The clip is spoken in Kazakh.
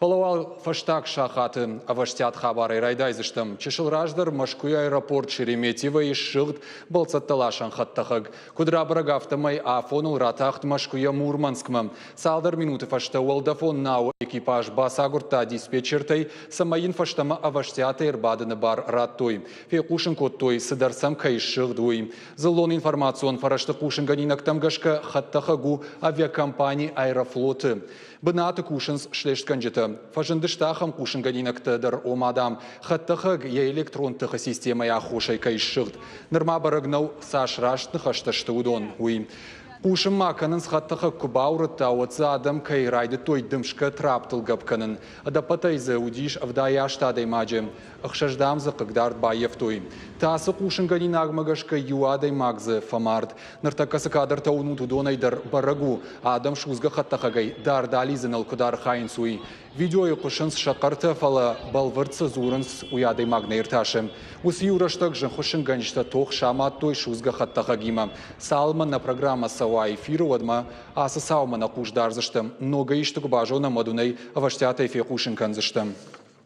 Палауал фаштак шахаты аваштят хабары райдайзыштым. Чешылраждар Машкуя аэропорт Шереметьево и шылд болцатталашан хаттахаг. Кудра барагафтамай афонул ратахт Машкуя Мурманскмам. Салдар минуты фашта уалдафон нау экипаж басагурта диспетчертай самаин фаштама аваштята ирбадыны бар раттой. Фекушин коттой сыдарсам кайшылдуй. Зелон информацион фарашты кушин ганинактам гашка хаттахагу авиакомпании Аэрофлоты. Бынаты кушинс шлештканжеты. Фажындыштахам кушин ганинактыдар омадам. Хаттахаг я электронтыха система я хошай кайшылд. Нырма барагнау сашраштны хашташты удон. Кушын маканын схаттыха кубаурытта отзы адам кайрайды тойдымшка траптыл гапканын. Адапатайзы удиш авдаяштадай маджы. Ахшаждамзы кыгдард байевтой. Тасы кушын ганин агмагашка юадай магзы фамард. Ныртакасы кадр тауну тудонайдар барагу. Адам шузга хаттахагай дардализынал кудар хайнсуй. Видео кушынс шақарты фала балвыртсы зурынс уядай магнайрташым. Усы юраштак жын хушын ганишта тоқ шамат той шузга хаттахагима. Салман на программа сава эфиру адма асы саумана кушдарзыштым. Много иштук бажона мадунай аваштятай фе кушын канзыштым.